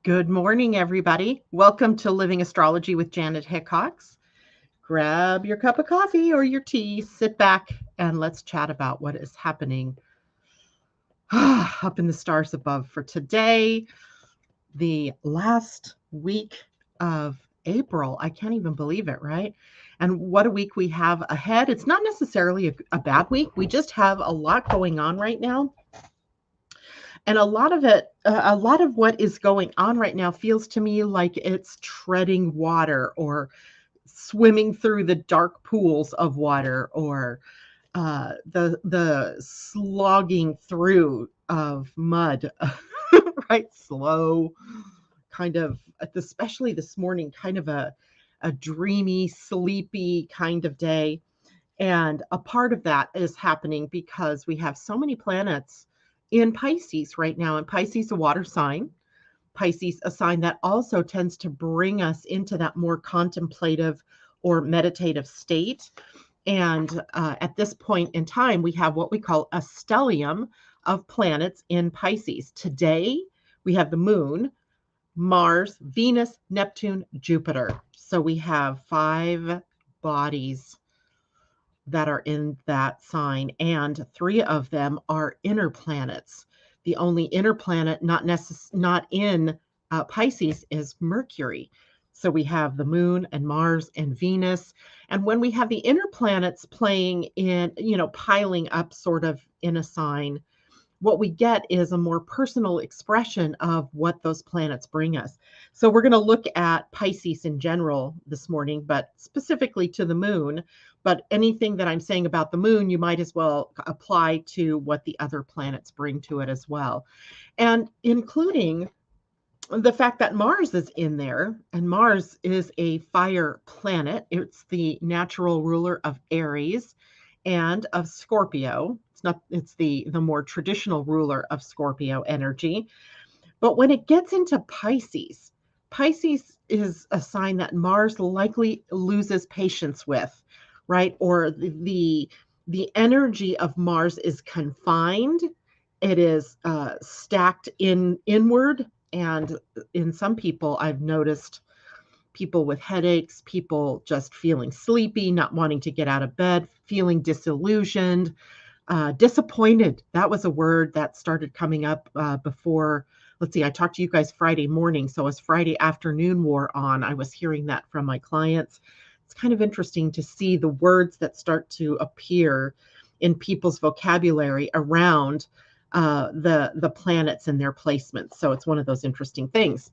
Good morning, everybody. Welcome to Living Astrology with Janet Hickox. Grab your cup of coffee or your tea, sit back, and let's chat about what is happening up in the stars above for today, the last week of April. I can't even believe it, right? And what a week we have ahead. It's not necessarily a bad week. We just have a lot going on right now. And a lot of what is going on right now feels to me like it's treading water or swimming through the dark pools of water or the slogging through of mud, right? Slow, kind of, especially this morning, kind of a dreamy, sleepy kind of day. And a part of that is happening because we have so many planets in Pisces right now. And Pisces, a water sign. Pisces, a sign that also tends to bring us into that more contemplative or meditative state. And at this point in time, we have what we call a stellium of planets in Pisces. Today, we have the moon, Mars, Venus, Neptune, Jupiter. So we have 5 bodies that are in that sign, and 3 of them are inner planets. The only inner planet not in Pisces is Mercury. So we have the moon and Mars and Venus. And when we have the inner planets playing in, piling up sort of in a sign, what we get is a more personal expression of what those planets bring us. So we're going to look at Pisces in general this morning, but specifically to the moon. But anything that I'm saying about the moon, you might as well apply to what the other planets bring to it as well. And including the fact that Mars is in there, and Mars is a fire planet. It's the natural ruler of Aries and of Scorpio. It's the more traditional ruler of Scorpio energy. But when it gets into Pisces, Pisces is a sign that Mars likely loses patience with, right? Or the energy of Mars is confined. It is stacked inward, and in some people, I've noticed people with headaches, people just feeling sleepy, not wanting to get out of bed, feeling disillusioned, disappointed. That was a word that started coming up before. Let's see, I talked to you guys Friday morning. So as Friday afternoon wore on, I was hearing that from my clients. It's kind of interesting to see the words that start to appear in people's vocabulary around the planets and their placements. So it's one of those interesting things.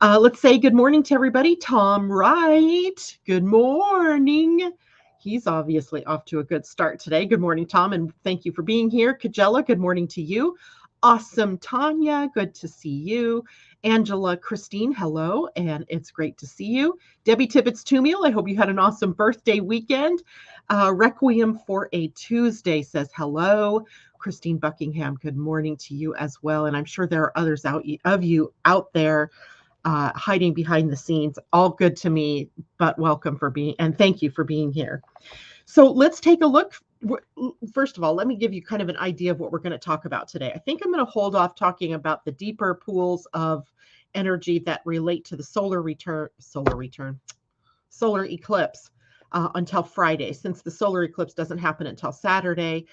Let's say good morning to everybody. Tom Wright, good morning. He's obviously off to a good start today. Good morning, Tom, and thank you for being here. Kajella, good morning to you. Awesome, Tanya, good to see you. Angela, Christine, hello, and it's great to see you. Debbie Tibbetts-Tumiel, I hope you had an awesome birthday weekend. Requiem for a Tuesday says hello. Christine Buckingham, good morning to you as well. And I'm sure there are others of you out there hiding behind the scenes. All good to me, but welcome for being, and thank you for being here. So let's take a look. First of all, let me give you kind of an idea of what we're going to talk about today. I think I'm going to hold off talking about the deeper pools of energy that relate to the solar eclipse until Friday, since the solar eclipse doesn't happen until Saturday.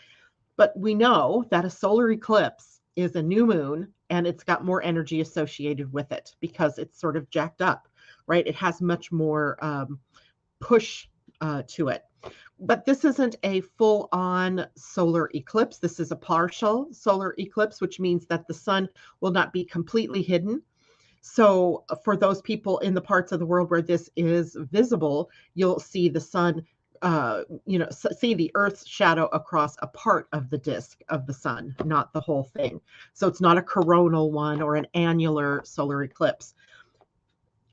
But we know that a solar eclipse is a new moon, and it's got more energy associated with it because it's sort of jacked up, right? It has much more push to it. But this isn't a full-on solar eclipse. This is a partial solar eclipse, which means that the sun will not be completely hidden. So for those people in the parts of the world where this is visible, you'll see the sun see the Earth's shadow across a part of the disk of the sun, not the whole thing. So it's not a coronal one or an annular solar eclipse.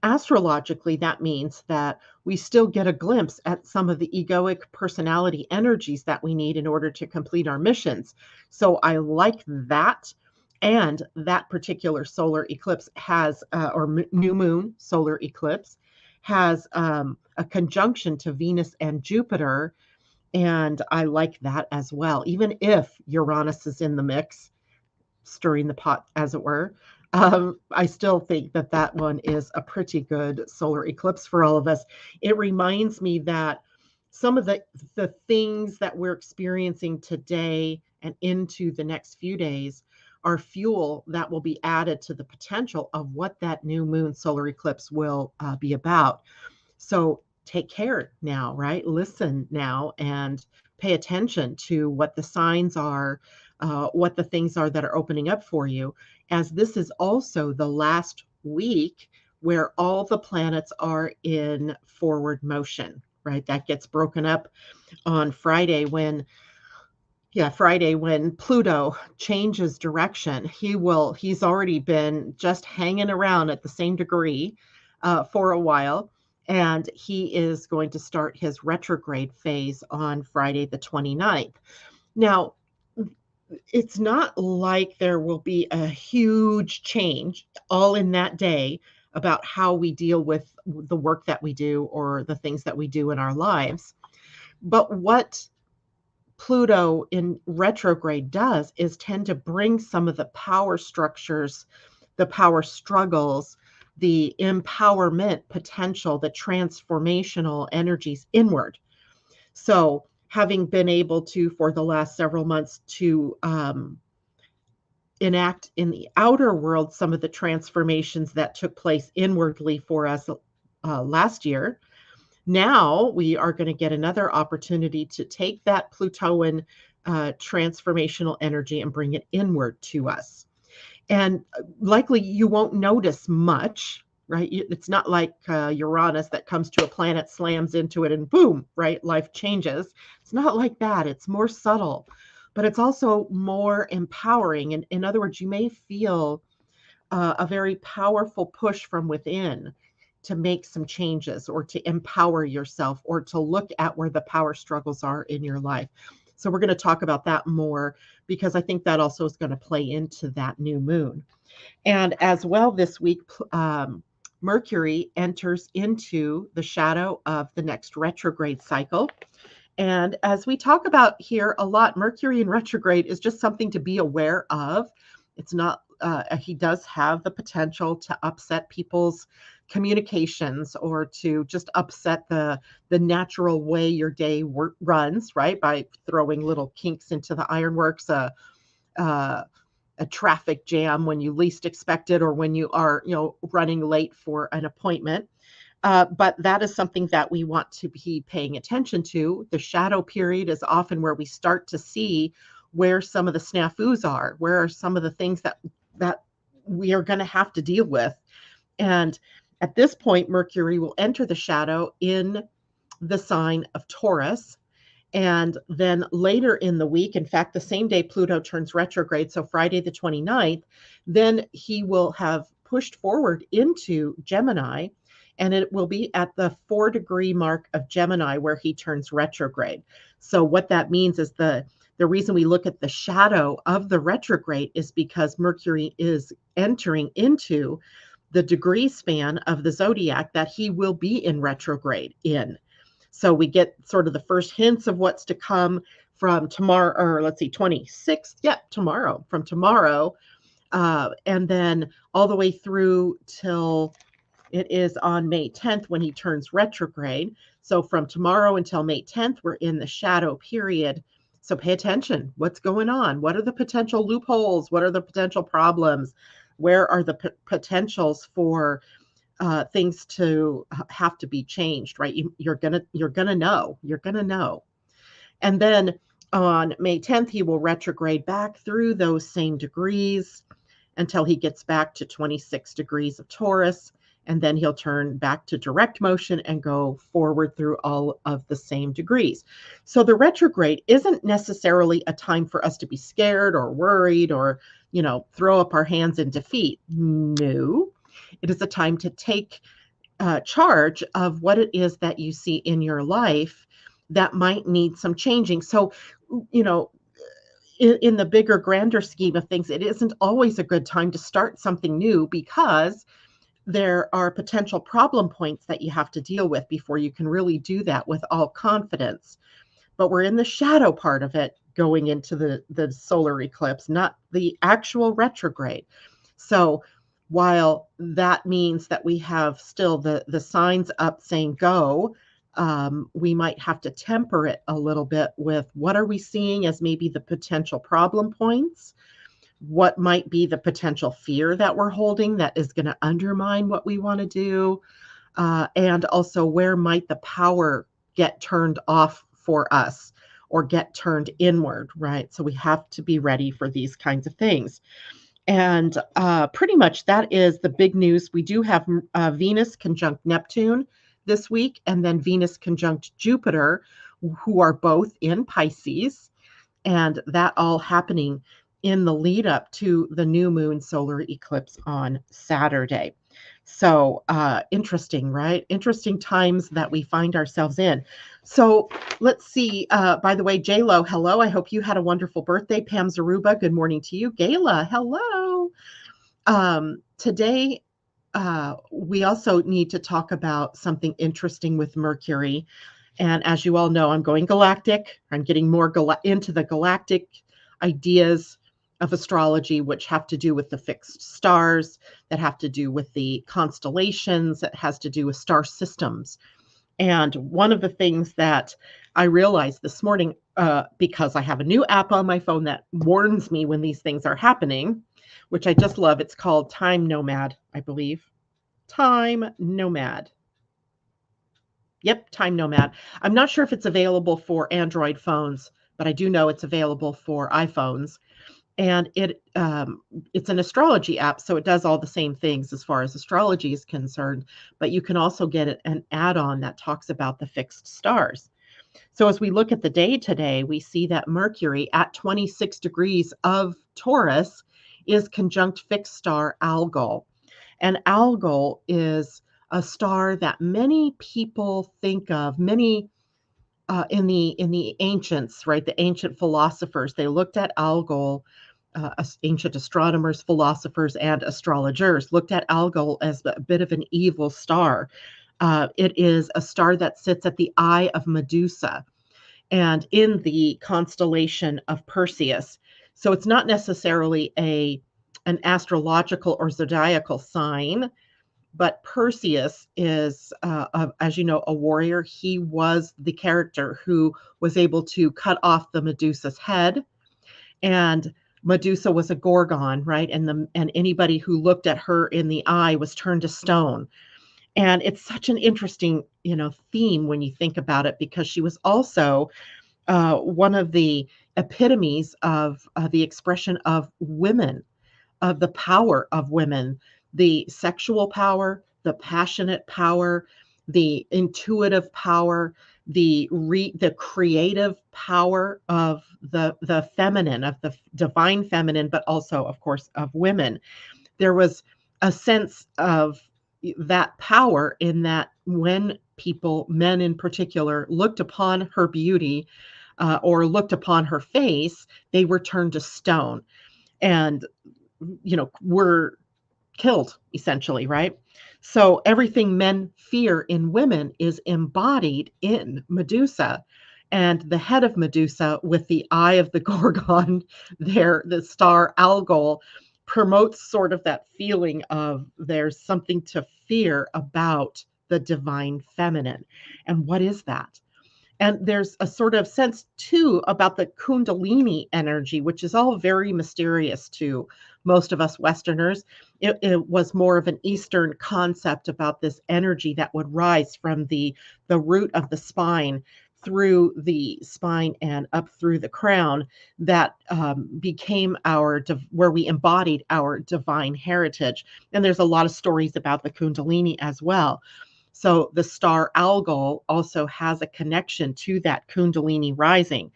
Astrologically, that means that we still get a glimpse at some of the egoic personality energies that we need in order to complete our missions. So I like that. And that particular solar eclipse has, new moon solar eclipse, has a conjunction to Venus and Jupiter. And I like that as well. Even if Uranus is in the mix, stirring the pot, as it were, I still think that that one is a pretty good solar eclipse for all of us. It reminds me that some of the things that we're experiencing today and into the next few days are fuel that will be added to the potential of what that new moon solar eclipse will be about. So take care now, right? Listen now and pay attention to what the signs are, what the things are that are opening up for you, as this is also the last week where all the planets are in forward motion, right? That gets broken up on Friday when Pluto changes direction. He's already been just hanging around at the same degree for a while, and he is going to start his retrograde phase on Friday the 29th. Now, it's not like there will be a huge change all in that day about how we deal with the work that we do or the things that we do in our lives. But what Pluto in retrograde does is tend to bring some of the power structures, the power struggles, the empowerment potential, the transformational energies inward. So, having been able to, for the last several months, to enact in the outer world some of the transformations that took place inwardly for us last year, now we are going to get another opportunity to take that Plutoan transformational energy and bring it inward to us. And likely you won't notice much, right? It's not like Uranus that comes to a planet, slams into it, and boom, right? Life changes. It's not like that. It's more subtle, but it's also more empowering. And in other words, you may feel a very powerful push from within to make some changes or to empower yourself or to look at where the power struggles are in your life. So we're going to talk about that more because I think that also is going to play into that new moon. And as well this week, Mercury enters into the shadow of the next retrograde cycle. And as we talk about here a lot, Mercury in retrograde is just something to be aware of. It's not, he does have the potential to upset people's communications or to just upset the natural way your day runs, right? By throwing little kinks into the ironworks, a traffic jam when you least expect it, or when you are, running late for an appointment. But that is something that we want to be paying attention to. The shadow period is often where we start to see where some of the snafus are, where are some of the things that we are going to have to deal with. And at this point, Mercury will enter the shadow in the sign of Taurus. And then later in the week, in fact, the same day Pluto turns retrograde, so Friday the 29th, then he will have pushed forward into Gemini, and it will be at the 4-degree mark of Gemini where he turns retrograde. So what that means is the reason we look at the shadow of the retrograde is because Mercury is entering into the degree span of the zodiac that he will be in retrograde in. So we get sort of the first hints of what's to come from tomorrow, or let's see, 26th. Yeah, tomorrow, from tomorrow. And then all the way through till it is on May 10th when he turns retrograde. So from tomorrow until May 10th, we're in the shadow period. So pay attention. What's going on? What are the potential loopholes? What are the potential problems? Where are the potentials for things to have to be changed, right? You're gonna know. And then on May 10th, he will retrograde back through those same degrees until he gets back to 26 degrees of Taurus. And then he'll turn back to direct motion and go forward through all of the same degrees. So the retrograde isn't necessarily a time for us to be scared or worried or, throw up our hands in defeat. No, it is a time to take charge of what it is that you see in your life that might need some changing. So, in the bigger, grander scheme of things, it isn't always a good time to start something new because there are potential problem points that you have to deal with before you can really do that with all confidence. But we're in the shadow part of it going into the solar eclipse, not the actual retrograde. So while that means that we have still the signs up saying go, we might have to temper it a little bit with what are we seeing as maybe the potential problem points, what might be the potential fear that we're holding that is going to undermine what we want to do, and also where might the power get turned off for us or get turned inward, right? So we have to be ready for these kinds of things. And pretty much that is the big news. We do have Venus conjunct Neptune this week, and then Venus conjunct Jupiter, who are both in Pisces, and that all happening in the lead up to the new moon solar eclipse on Saturday. So interesting, right? Interesting times that we find ourselves in. So let's see. By the way, J-Lo, hello. I hope you had a wonderful birthday. Pam Zaruba, good morning to you. Gayla, hello. Today, we also need to talk about something interesting with Mercury. And as you all know, I'm going galactic. I'm getting more into the galactic ideas of astrology, which have to do with the fixed stars, that have to do with the constellations, that has to do with star systems. And one of the things that I realized this morning, because I have a new app on my phone that warns me when these things are happening, which I just love. It's called Time Nomad, I believe. Time Nomad. Yep, Time Nomad. I'm not sure if it's available for Android phones, but I do know it's available for iPhones. And it's an astrology app, so it does all the same things as far as astrology is concerned, but you can also get an add-on that talks about the fixed stars. So as we look at the day today, we see that Mercury at 26 degrees of Taurus is conjunct fixed star Algol. And Algol is a star that many people think of, many in the ancients, right? The ancient philosophers, they looked at Algol. Ancient astronomers, philosophers, and astrologers looked at Algol as a bit of an evil star. It is a star that sits at the eye of Medusa and in the constellation of Perseus. So it's not necessarily an astrological or zodiacal sign, but Perseus is, as you know, a warrior. He was the character who was able to cut off the Medusa's head, and Medusa was a gorgon, right? And anybody who looked at her in the eye was turned to stone. And it's such an interesting, theme when you think about it, because she was also one of the epitomes of the expression of women, of the power of women, the sexual power, the passionate power, the intuitive power, the creative power of the feminine, of the divine feminine, but also, of course, of women. There was a sense of that power in that when people, men in particular, looked upon her beauty or looked upon her face, they were turned to stone and, were killed, essentially, right? So everything men fear in women is embodied in Medusa. And the head of Medusa with the eye of the Gorgon there, the star Algol, promotes sort of that feeling of there's something to fear about the divine feminine. And what is that? And there's a sort of sense, too, about the Kundalini energy, which is all very mysterious to most of us Westerners. It was more of an Eastern concept about this energy that would rise from the root of the spine through the spine and up through the crown that became where we embodied our divine heritage. And there's a lot of stories about the Kundalini as well. So the star Algol also has a connection to that Kundalini rising,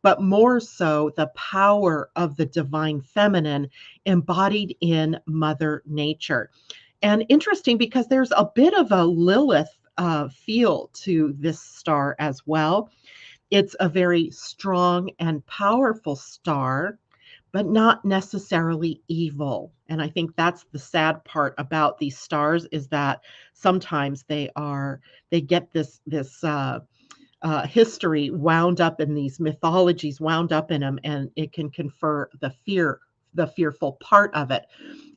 but more so the power of the divine feminine embodied in Mother Nature. And interesting because there's a bit of a Lilith feel to this star as well. It's a very strong and powerful star, but not necessarily evil. And I think that's the sad part about these stars, is that sometimes they get this history wound up in these mythologies, wound up in them, and it can confer the fear the fearful part of it.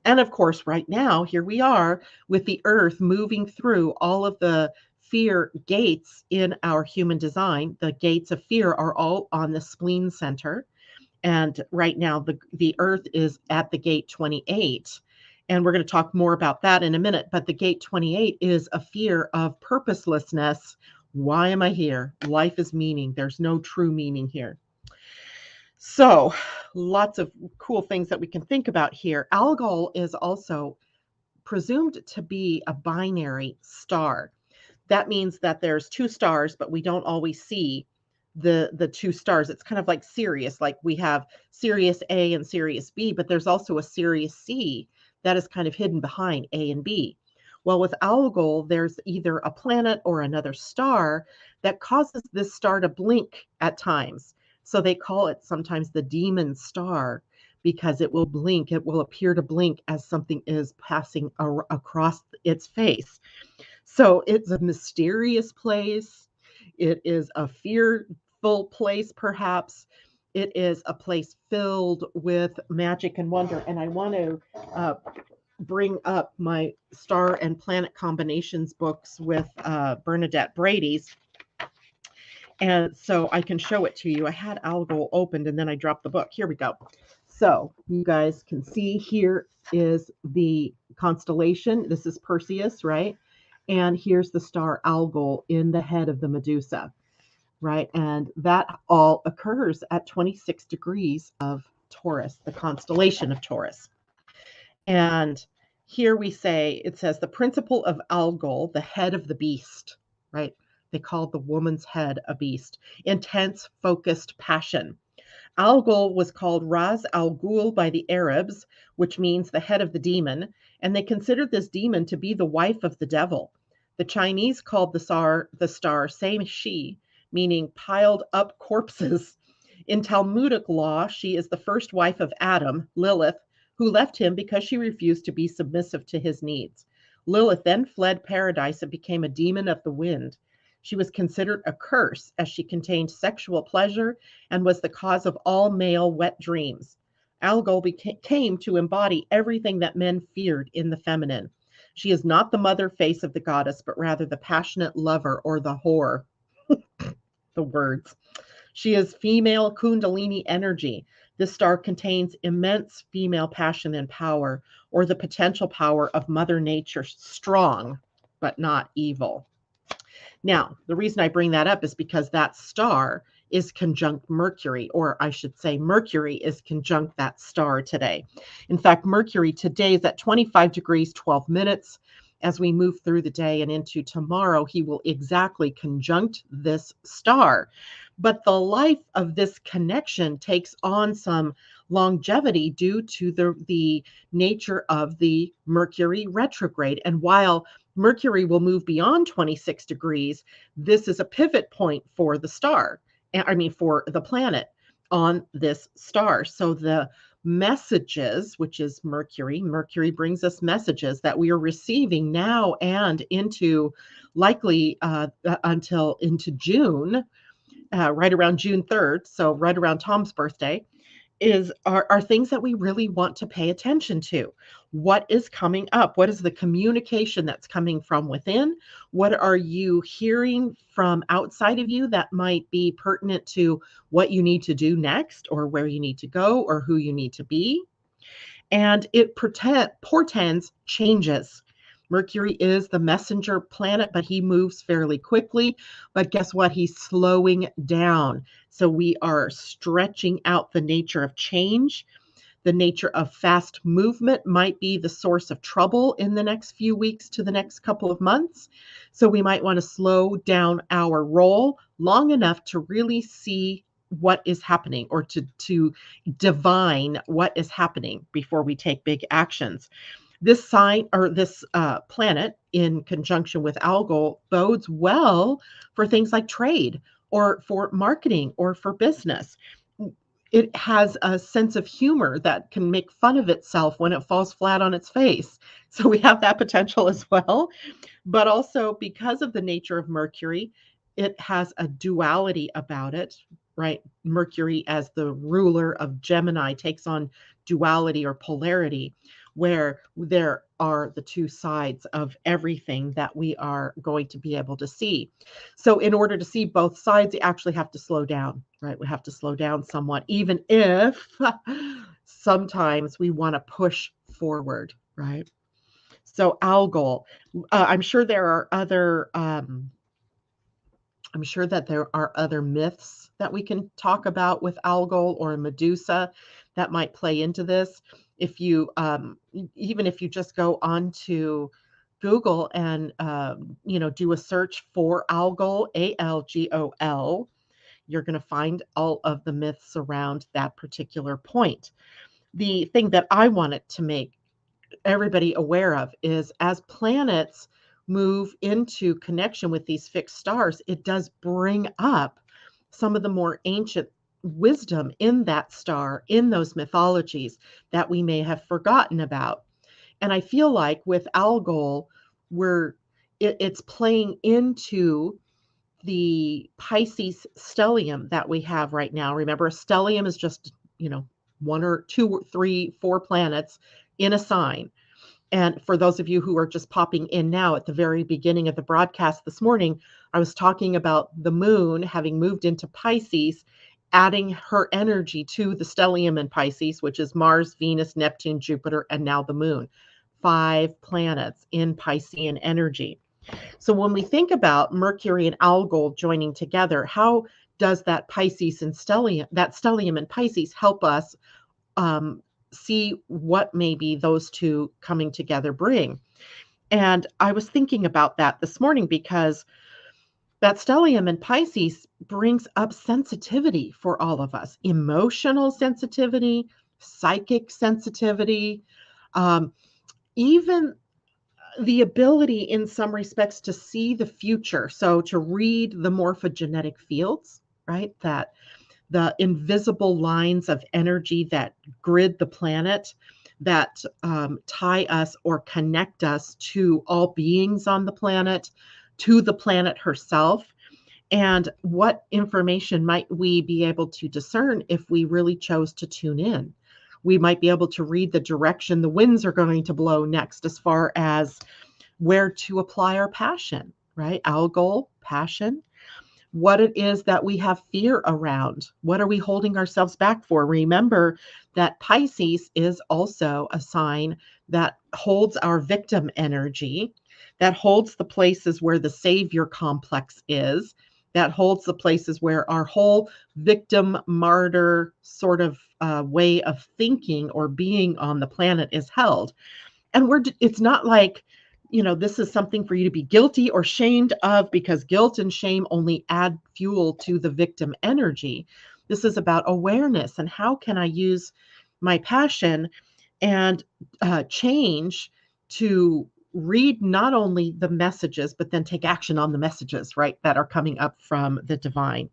And of course, right now, here we are with the earth moving through all of the fear gates in our human design. The gates of fear are all on the spleen center. And right now, the earth is at the gate 28. And we're going to talk more about that in a minute. But the gate 28 is a fear of purposelessness. Why am I here? Life is meaning. There's no true meaning here. So lots of cool things that we can think about here. Algol is also presumed to be a binary star. That means that there's two stars, but we don't always see the two stars. It's kind of like Sirius, like we have Sirius A and Sirius B, but there's also a Sirius C that is kind of hidden behind A and B. Well, with Algol, there's either a planet or another star that causes this star to blink at times. So they call it sometimes the demon star because it will blink. It will appear to blink as something is passing across its face. So it's a mysterious place. It is a fearful place, perhaps. It is a place filled with magic and wonder. And I want to bring up my star and planet combinations books with Bernadette Brady's. And so I can show it to you. I had Algol opened and then I dropped the book. Here we go. So you guys can see here is the constellation. This is Perseus, right? And here's the star Algol in the head of the Medusa, right? And that all occurs at 26 degrees of Taurus, the constellation of Taurus. And here we say, it says the principle of Algol, the head of the beast, right? They called the woman's head a beast. Intense, focused passion. Algol was called Ras Al Ghul by the Arabs, which means the head of the demon, and they considered this demon to be the wife of the devil. The Chinese called the star Same Shi, meaning piled up corpses. In Talmudic law, she is the first wife of Adam, Lilith, who left him because she refused to be submissive to his needs. Lilith then fled paradise and became a demon of the wind. She was considered a curse as she contained sexual pleasure and was the cause of all male wet dreams. Algol came to embody everything that men feared in the feminine. She is not the mother face of the goddess, but rather the passionate lover or the whore. The words. She is female Kundalini energy. This star contains immense female passion and power, or the potential power of Mother Nature, strong, but not evil. Now, the reason I bring that up is because that star is conjunct Mercury, or I should say Mercury is conjunct that star today. In fact, Mercury today is at 25 degrees, 12 minutes. As we move through the day and into tomorrow, he will exactly conjunct this star. But the life of this connection takes on some longevity due to the nature of the Mercury retrograde. And while Mercury will move beyond 26 degrees, this is a pivot point for the star. For the planet on this star. So the messages, which is Mercury brings us messages that we are receiving now and into likely until into June, right around June 3rd. So right around Tom's birthday are things that we really want to pay attention to. What is coming up? What is the communication that's coming from within? What are you hearing from outside of you that might be pertinent to what you need to do next, or where you need to go, or who you need to be? And it portends changes. Mercury is the messenger planet, but he moves fairly quickly. But guess what? He's slowing down. So we are stretching out the nature of change. The nature of fast movement might be the source of trouble in the next few weeks to the next couple of months. So we might want to slow down our roll long enough to really see what is happening, or to divine what is happening before we take big actions. This sign, or this planet in conjunction with Algol, bodes well for things like trade, or for marketing, or for business. It has a sense of humor that can make fun of itself when it falls flat on its face. So we have that potential as well. But also, because of the nature of Mercury, it has a duality about it, right? Mercury, as the ruler of Gemini, takes on duality or polarity, where there are the two sides of everything that we are going to be able to see. So in order to see both sides, you actually have to slow down, right? We have to slow down somewhat, even if sometimes we want to push forward, right? So Algol, I'm sure there are other I'm sure that there are other myths that we can talk about with Algol or Medusa that might play into this. If you, even if you just go onto Google and, do a search for Algol, Algol, you're going to find all of the myths around that particular point. The thing that I wanted to make everybody aware of is as planets move into connection with these fixed stars, it does bring up some of the more ancient wisdom in that star, in those mythologies that we may have forgotten about. And I feel like with Algol, it's playing into the Pisces stellium that we have right now. Remember, a stellium is just, one or two or three, four planets in a sign. And for those of you who are just popping in now, at the very beginning of the broadcast this morning, I was talking about the moon having moved into Pisces, adding her energy to the stellium in Pisces, which is Mars, Venus, Neptune, Jupiter, and now the moon. 5 planets in Piscean energy. So when we think about Mercury and Algol joining together, how does that Pisces and stellium, that stellium and Pisces, help us see what maybe those two coming together bring? And I was thinking about that this morning because that stellium in Pisces brings up sensitivity for all of us, emotional sensitivity, psychic sensitivity, even the ability in some respects to see the future. So to read the morphogenetic fields, right? That the invisible lines of energy that grid the planet, that tie us or connect us to all beings on the planet, to the planet herself. And what information might we be able to discern if we really chose to tune in? We might be able to read the direction the winds are going to blow next, as far as where to apply our passion, right? Algol, passion. What it is that we have fear around. What are we holding ourselves back for? Remember that Pisces is also a sign that holds our victim energy, that holds the places where the savior complex is, that holds the places where our whole victim martyr sort of way of thinking or being on the planet is held. And it's not like, this is something for you to be guilty or shamed of, because guilt and shame only add fuel to the victim energy. This is about awareness and how can I use my passion and change to read not only the messages, but then take action on the messages, right, that are coming up from the divine.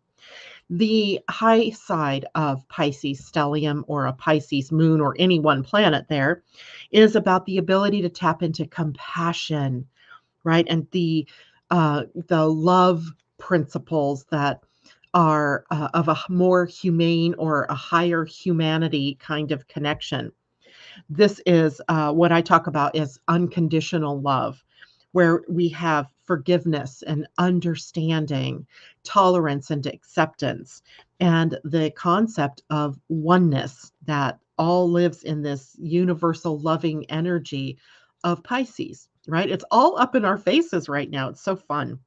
The high side of Pisces stellium, or a Pisces moon, or any one planet there, is about the ability to tap into compassion, right? And the love principles that are of a more humane or a higher humanity kind of connection. This is what I talk about as unconditional love, where we have forgiveness and understanding, tolerance and acceptance, and the concept of oneness that all lives in this universal loving energy of Pisces, right? It's all up in our faces right now. It's so fun.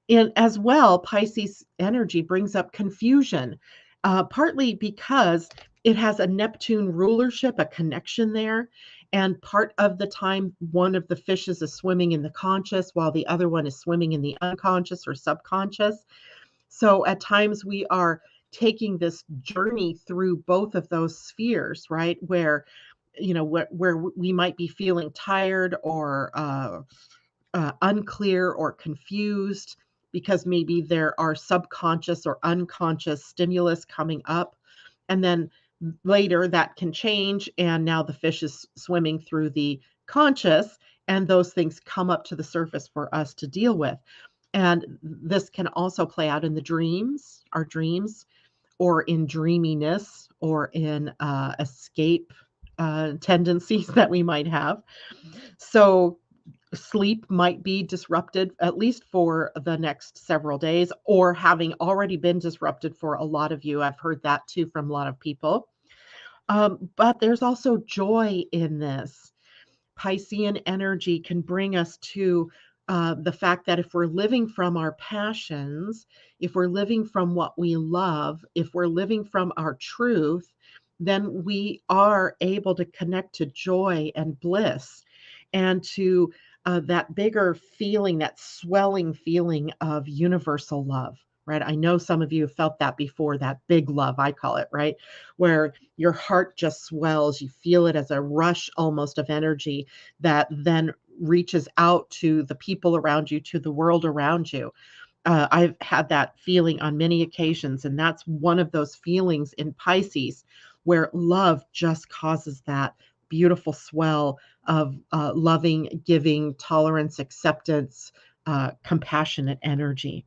And as well, Pisces energy brings up confusion, partly because it has a Neptune rulership, a connection there. And part of the time, one of the fishes is swimming in the conscious, while the other one is swimming in the unconscious or subconscious. So at times we are taking this journey through both of those spheres, right? Where, where we might be feeling tired or unclear or confused, because maybe there are subconscious or unconscious stimulus coming up. And then later that can change. And now the fish is swimming through the conscious, and those things come up to the surface for us to deal with. And this can also play out in the dreams, our dreams, or in dreaminess, or in escape tendencies that we might have. So sleep might be disrupted at least for the next several days, or having already been disrupted for a lot of you. I've heard that too from a lot of people. But there's also joy in this. Piscean energy can bring us to the fact that if we're living from our passions, if we're living from what we love, if we're living from our truth, then we are able to connect to joy and bliss and to that bigger feeling, that swelling feeling of universal love. Right. I know some of you have felt that before, that big love, I call it, right? Where your heart just swells. You feel it as a rush almost of energy that then reaches out to the people around you, to the world around you. I've had that feeling on many occasions, and that's one of those feelings in Pisces where love just causes that beautiful swell of loving, giving, tolerance, acceptance, compassionate energy.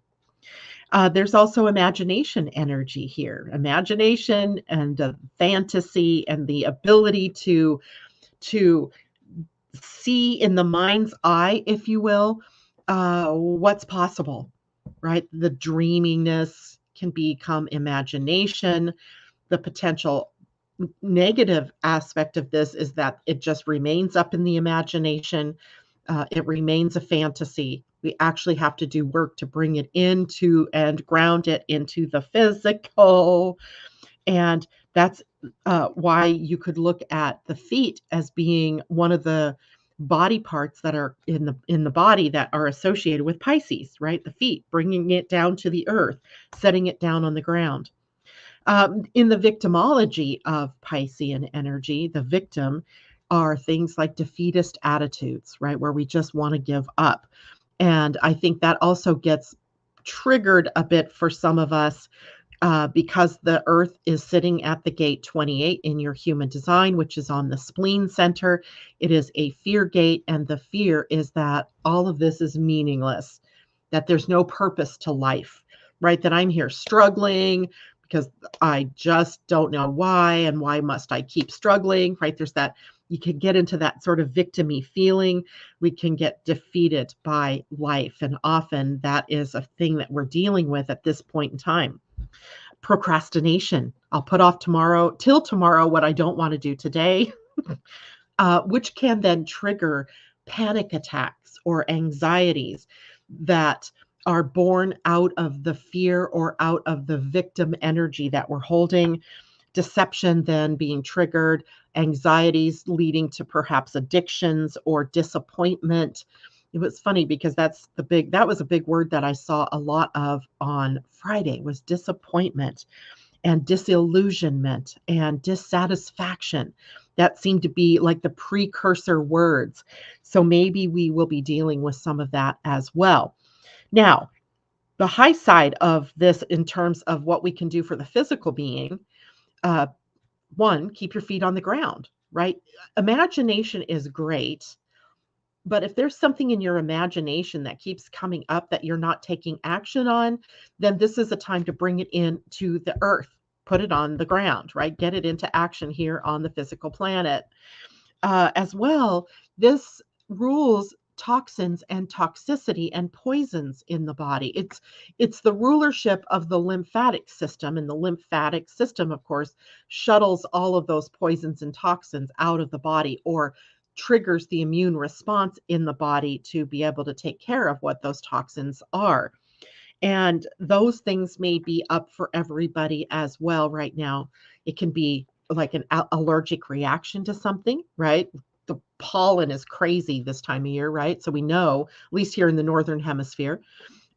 There's also imagination energy here, imagination and fantasy and the ability to see in the mind's eye, if you will, what's possible, right? The dreaminess can become imagination. The potential negative aspect of this is that it just remains up in the imagination. It remains a fantasy. We actually have to do work to bring it into and ground it into the physical. And that's why you could look at the feet as being one of the body parts that are in the body that are associated with Pisces, right? The feet, bringing it down to the earth, setting it down on the ground. In the victimology of Piscean energy, the victim are things like defeatist attitudes, right? Where we just want to give up. And I think that also gets triggered a bit for some of us because the earth is sitting at the gate 28 in your human design, which is on the spleen center. It is a fear gate. And the fear is that all of this is meaningless, that there's no purpose to life, right? That I'm here struggling because I just don't know why, and why must I keep struggling, right? There's that, you can get into that sort of victim-y feeling. We can get defeated by life. And often that is a thing that we're dealing with at this point in time. Procrastination. I'll put off till tomorrow what I don't want to do today, which can then trigger panic attacks or anxieties that are born out of the fear or out of the victim energy that we're holding. Deception then being triggered, anxieties leading to perhaps addictions or disappointment. It was funny because that was a big word that I saw a lot of on Friday, was disappointment and disillusionment and dissatisfaction. That seemed to be like the precursor words. So maybe we will be dealing with some of that as well. Now, the high side of this in terms of what we can do for the physical being, one, keep your feet on the ground, right? Imagination is great, but if there's something in your imagination that keeps coming up that you're not taking action on, then this is a time to bring it into the earth, put it on the ground, right? Get it into action here on the physical planet. As well, this rules toxins and toxicity and poisons in the body. It's the rulership of the lymphatic system, and the lymphatic system, of course, shuttles all of those poisons and toxins out of the body, or triggers the immune response in the body to be able to take care of what those toxins are. And those things may be up for everybody as well right now. It can be like an allergic reaction to something, right? The pollen is crazy this time of year, right? So we know, at least here in the Northern Hemisphere,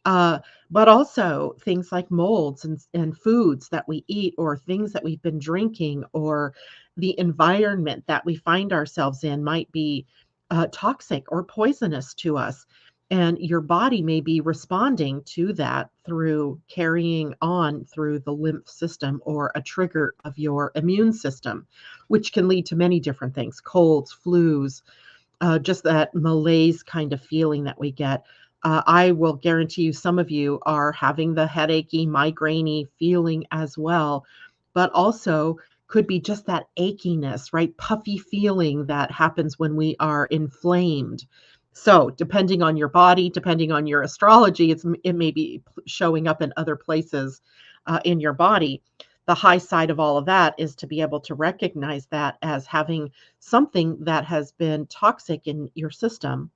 but also things like molds and foods that we eat, or things that we've been drinking, or the environment that we find ourselves in might be toxic or poisonous to us. And your body may be responding to that through carrying on through the lymph system, or a trigger of your immune system, which can lead to many different things: colds, flus, just that malaise kind of feeling that we get. I will guarantee you some of you are having the headachy, migrainey feeling as well, but also could be just that achiness, right? Puffy feeling that happens when we are inflamed. So, depending on your body, depending on your astrology, it may be showing up in other places in your body. The high side of all of that is to be able to recognize that as having something that has been toxic in your system,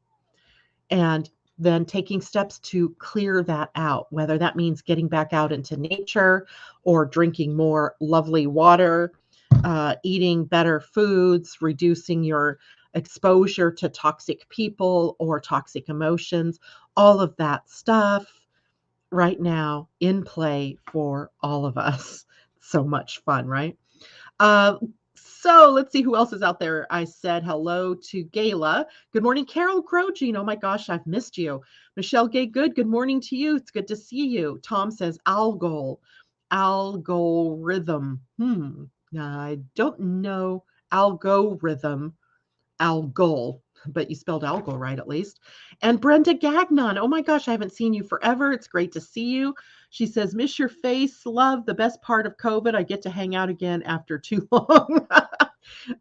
and then taking steps to clear that out, whether that means getting back out into nature or drinking more lovely water, eating better foods, reducing your exposure to toxic people or toxic emotions, all of that stuff right now in play for all of us. So much fun, right? Uh, so let's see who else is out there. I said hello to Gayla. Good morning, Carol Grogine. Oh my gosh, I've missed you. Michelle Gay Good. Good morning to you. It's good to see you. Tom says Algol, algorithm. I don't know algorithm, Algol, but you spelled Algol right at least. And Brenda Gagnon. Oh my gosh, I haven't seen you forever. It's great to see you. She says, miss your face, love. The best part of COVID, I get to hang out again after too long.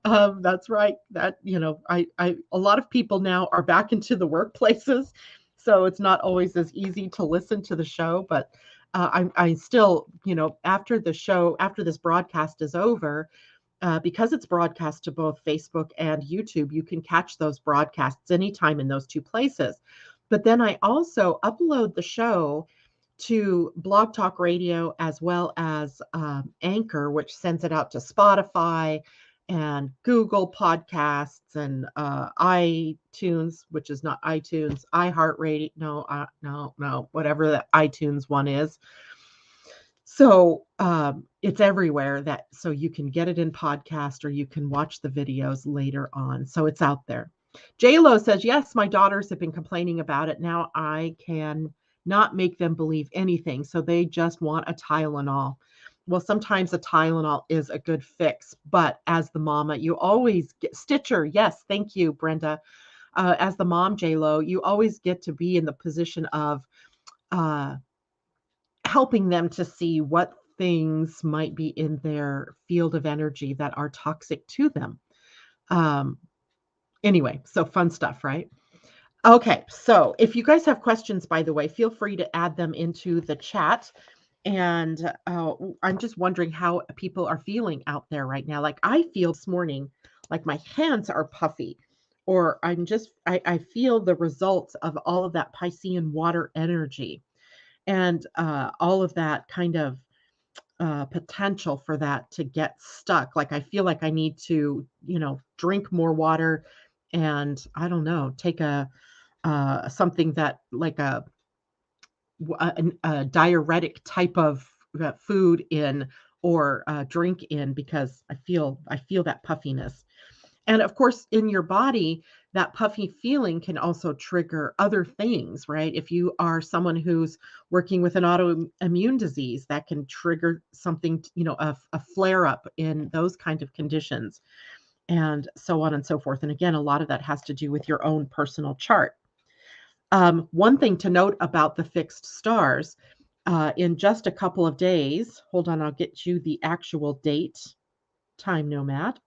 That's right. That, a lot of people now are back into the workplaces. So it's not always as easy to listen to the show, but I still, after the show, after this broadcast is over, because it's broadcast to both Facebook and YouTube, you can catch those broadcasts anytime in those two places. But then I also upload the show to Blog Talk Radio as well as Anchor, which sends it out to Spotify and Google Podcasts and iTunes, which is not iTunes, iHeartRadio. No, whatever the iTunes one is. So it's everywhere, so you can get it in podcast or you can watch the videos later on. So it's out there. J-Lo says, yes, my daughters have been complaining about it. Now I can not make them believe anything. So they just want a Tylenol. Well, sometimes a Tylenol is a good fix, but as the mama, you always get Stitcher. Yes, thank you, Brenda. As the mom, J-Lo, you always get to be in the position of helping them to see what things might be in their field of energy that are toxic to them. Anyway, so fun stuff, right? Okay, so if you guys have questions, by the way, feel free to add them into the chat. And I'm just wondering how people are feeling out there right now. Like I feel this morning, like my hands are puffy, or I feel the results of all of that Piscean water energy. And all of that kind of potential for that to get stuck. Like I feel like I need to, drink more water, and I don't know, take something that like a diuretic type of food in or drink in, because I feel that puffiness. And of course, in your body, that puffy feeling can also trigger other things, right? If you are someone who's working with an autoimmune disease, that can trigger something, a flare up in those kind of conditions, and so on and so forth. And again, a lot of that has to do with your own personal chart. One thing to note about the fixed stars, in just a couple of days, hold on, I'll get you the actual date, time nomad.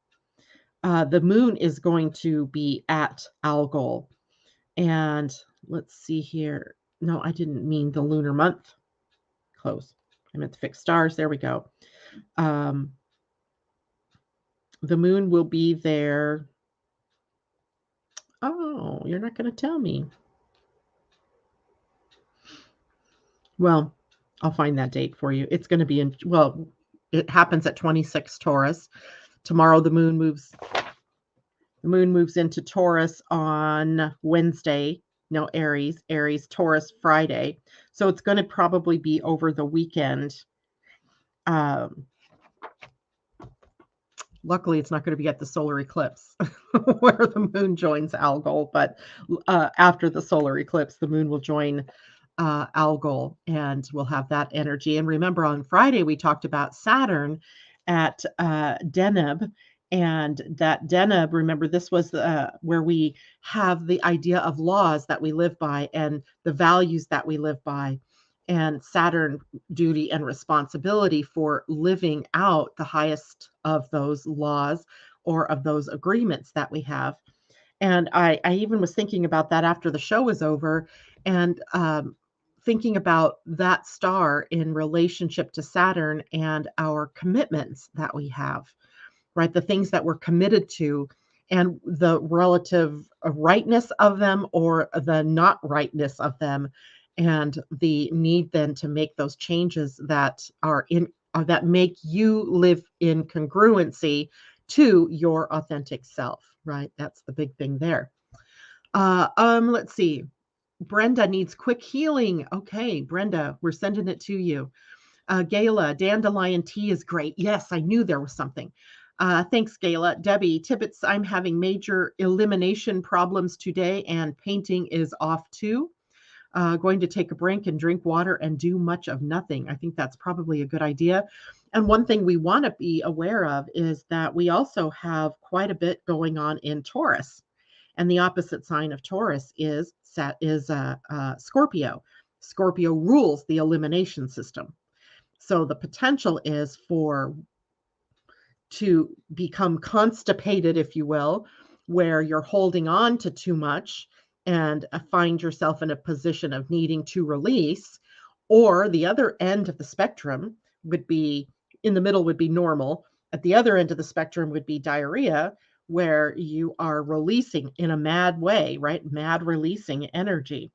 The moon is going to be at Algol. And let's see here. No, I didn't mean the lunar month. Close. I meant the fixed stars. There we go. The moon will be there. Oh, you're not going to tell me. Well, I'll find that date for you. It's going to be it happens at 26 Taurus. Tomorrow the moon moves into Taurus on Wednesday. No, Aries, Taurus Friday. So it's going to probably be over the weekend. Luckily, it's not going to be at the solar eclipse where the moon joins Algol, but after the solar eclipse, the moon will join Algol, and we'll have that energy. And remember, on Friday, we talked about Saturn at Deneb. And that Deneb, remember, this was where we have the idea of laws that we live by and the values that we live by. and Saturn duty and responsibility for living out the highest of those laws or of those agreements that we have. And I even was thinking about that after the show was over, and thinking about that star in relationship to Saturn and our commitments that we have, right? The things that we're committed to and the relative rightness of them or the not rightness of them, and the need then to make those changes that are in that make you live in congruency to your authentic self, right? That's the big thing there. Let's see. Brenda needs quick healing. Okay, Brenda, we're sending it to you. Gayla, dandelion tea is great. Yes, I knew there was something. Thanks, Gayla. Debbie, Tibbets, I'm having major elimination problems today, and painting is off too. Going to take a break and drink water and do much of nothing. I think that's probably a good idea. And one thing we want to be aware of is that we also have quite a bit going on in Taurus. And the opposite sign of Taurus is Scorpio. Scorpio rules the elimination system. So the potential is to become constipated, if you will, where you're holding on to too much and find yourself in a position of needing to release. Or the other end of the spectrum would be, in the middle would be normal. At the other end of the spectrum would be diarrhea, where you are releasing in a mad way, right? Mad releasing energy.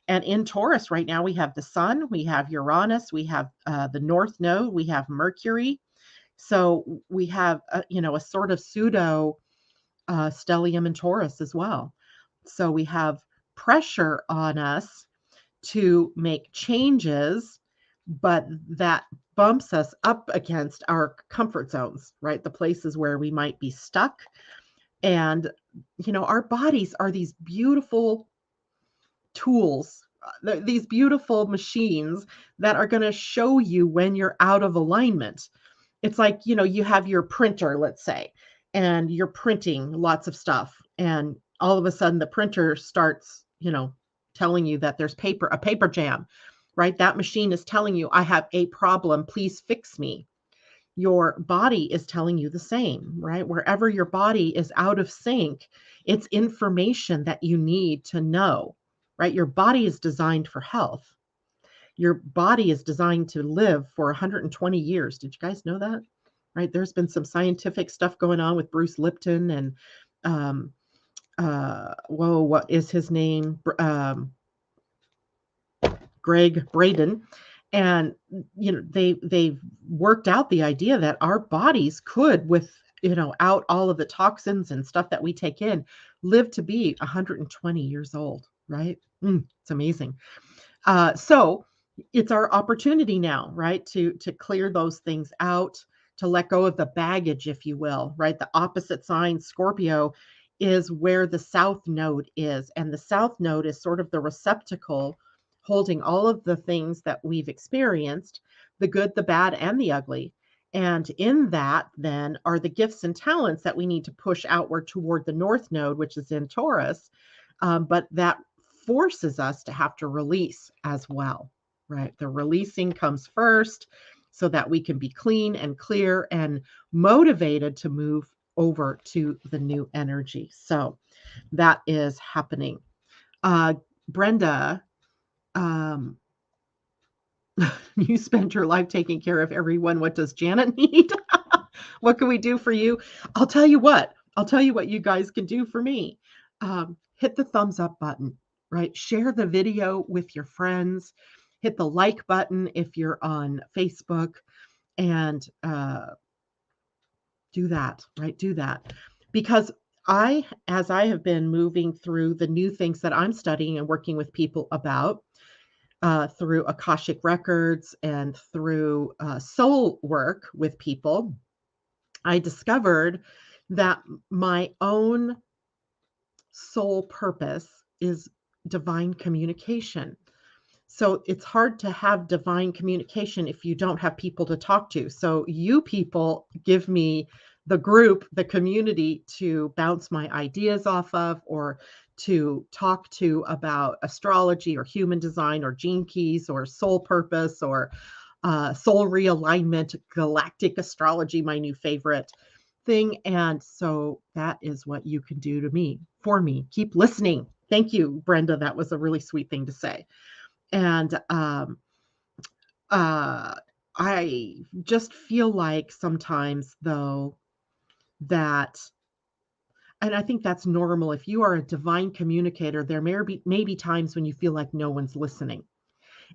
And in Taurus right now, we have the sun, we have Uranus, we have the North Node, we have Mercury. So we have, a sort of pseudo stellium in Taurus as well. So we have pressure on us to make changes, but that bumps us up against our comfort zones, right? The places where we might be stuck. And, our bodies are these beautiful tools, these beautiful machines that are going to show you when you're out of alignment. It's like, you have your printer, let's say, and you're printing lots of stuff. And all of a sudden the printer starts, telling you that there's a paper jam, right? That machine is telling you, I have a problem, please fix me. Your body is telling you the same, right? Wherever your body is out of sync, it's information that you need to know, right? Your body is designed for health. Your body is designed to live for 120 years. Did you guys know that? Right? There's been some scientific stuff going on with Bruce Lipton and what is his name? Greg Braden. And they've worked out the idea that our bodies could, with out all of the toxins and stuff that we take in, live to be 120 years old, right? It's amazing. So it's our opportunity now, right, to clear those things out, to let go of the baggage, if you will, right? The opposite sign, Scorpio, is where the South Node is. And the South Node is sort of the receptacle holding all of the things that we've experienced, the good, the bad, and the ugly. And in that, then, are the gifts and talents that we need to push outward toward the North Node, which is in Taurus. But that forces us to have to release as well, right? The releasing comes first so that we can be clean and clear and motivated to move over to the new energy. So that is happening. Brenda, you spent your life taking care of everyone. What does Janet need? What can we do for you? I'll tell you what you guys can do for me. Hit the thumbs up button, right? Share the video with your friends. Hit the like button if you're on Facebook, and do that, right? Do that. Because as I have been moving through the new things that I'm studying and working with people about, through Akashic Records and through soul work with people, I discovered that my own soul purpose is divine communication. So it's hard to have divine communication if you don't have people to talk to. So you people give me the group, the community to bounce my ideas off of, or to talk to about astrology or human design or gene keys or soul purpose or soul realignment, galactic astrology, my new favorite thing. And so that is what you can do to me, for me. Keep listening. Thank you, Brenda. That was a really sweet thing to say. And I just feel like sometimes, though, that, and I think that's normal. If you are a divine communicator, there may be times when you feel like no one's listening.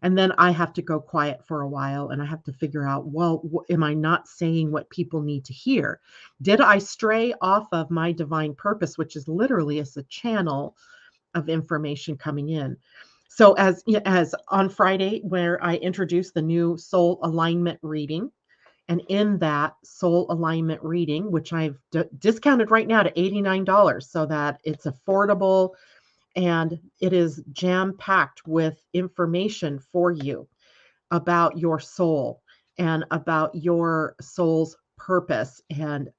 And then I have to go quiet for a while and I have to figure out, well, am I not saying what people need to hear? Did I stray off of my divine purpose, which is literally as a channel of information coming in? So as on Friday, where I introduced the new soul alignment reading, and in that soul alignment reading, which I've discounted right now to $89 so that it's affordable, and it is jam-packed with information for you about your soul and about your soul's purpose, and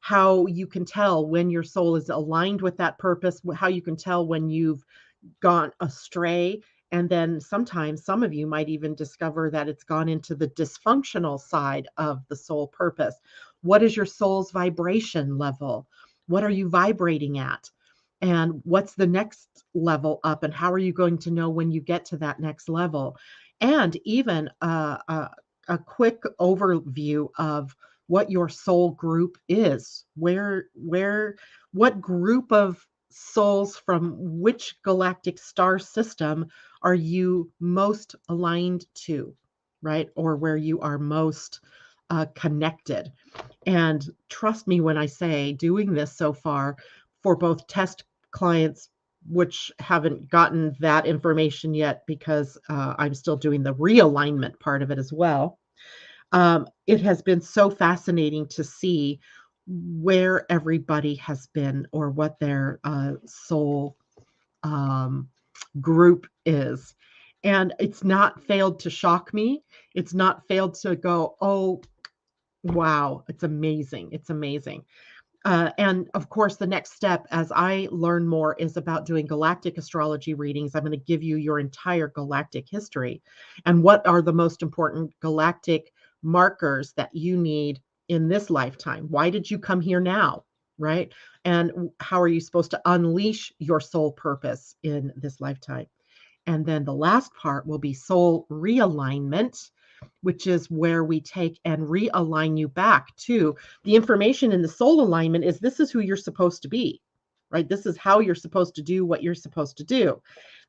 how you can tell when your soul is aligned with that purpose, how you can tell when you've gone astray. And then sometimes some of you might even discover that it's gone into the dysfunctional side of the soul purpose. What is your soul's vibration level? What are you vibrating at? And what's the next level up? And how are you going to know when you get to that next level? And even a quick overview of what your soul group is. What group of souls from which galactic star system are you most aligned to, right? Or where you are most connected. And trust me when I say, doing this so far for both test clients, which haven't gotten that information yet because I'm still doing the realignment part of it as well. It has been so fascinating to see where everybody has been or what their soul group is. And it's not failed to shock me. It's not failed to go, oh, wow, it's amazing. It's amazing. And of course, the next step as I learn more is about doing galactic astrology readings. I'm going to give you your entire galactic history and what are the most important galactic markers that you need in this lifetime. Why did you come here now? Right? And how are you supposed to unleash your soul purpose in this lifetime? And then the last part will be soul realignment, which is where we take and realign you back to the information in the soul alignment. Is this is who you're supposed to be, right? This is how you're supposed to do what you're supposed to do.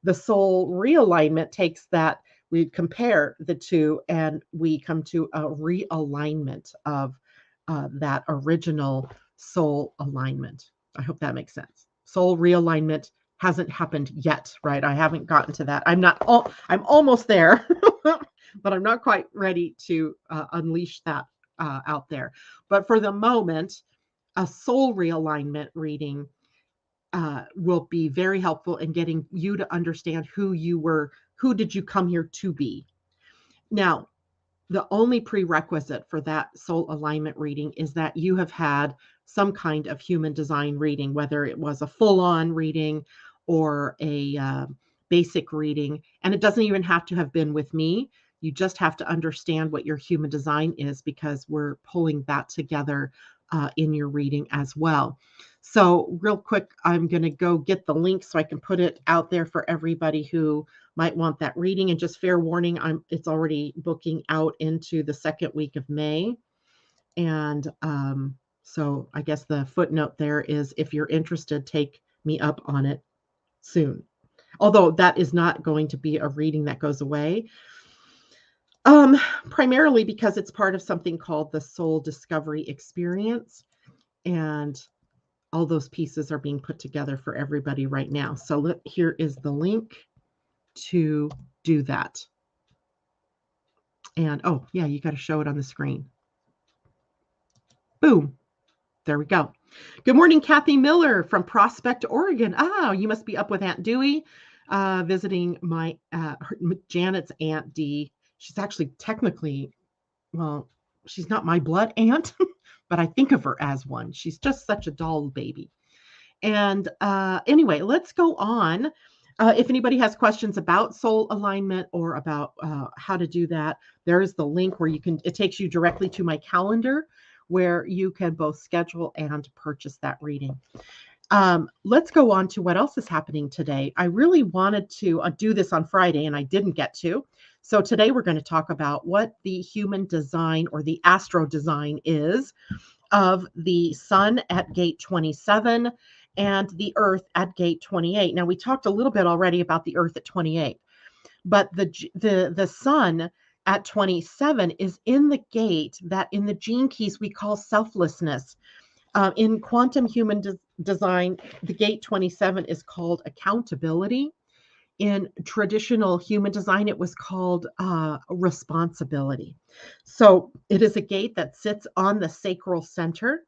The soul realignment takes that, we compare the two, and we come to a realignment of that original soul alignment. I hope that makes sense. Soul realignment hasn't happened yet, right? I haven't gotten to that. I'm almost there, but I'm not quite ready to unleash that out there. But for the moment, a soul realignment reading will be very helpful in getting you to understand who you were, who did you come here to be. Now, the only prerequisite for that soul alignment reading is that you have had some kind of human design reading, whether it was a full-on reading or a basic reading. And it doesn't even have to have been with me. You just have to understand what your human design is, because we're pulling that together in your reading as well. So real quick, I'm going to go get the link so I can put it out there for everybody who might want that reading. And just fair warning, it's already booking out into the second week of May. And so I guess the footnote there is, if you're interested, take me up on it soon. Although that is not going to be a reading that goes away. Primarily because it's part of something called the Soul Discovery Experience. And all those pieces are being put together for everybody right now. So here is the link to do that. And oh yeah, you got to show it on the screen. Boom. There we go. Good morning, Kathy Miller from Prospect, Oregon. Oh, you must be up with Aunt Dewey, visiting my Janet's Aunt Dee. She's actually technically, well, she's not my blood aunt, but I think of her as one. She's just such a doll baby. And anyway, let's go on. If anybody has questions about soul alignment or about how to do that, there is the link where it takes you directly to my calendar where you can both schedule and purchase that reading. Let's go on to what else is happening today. I really wanted to do this on Friday and I didn't get to. So today we're going to talk about what the human design or the AstroDesign is of the sun at gate 27 and the earth at gate 28. Now we talked a little bit already about the earth at 28, but the sun at 27 is in the gate that in the gene keys we call selflessness. In quantum human design, the gate 27 is called accountability. In traditional human design, it was called responsibility. So it is a gate that sits on the sacral center.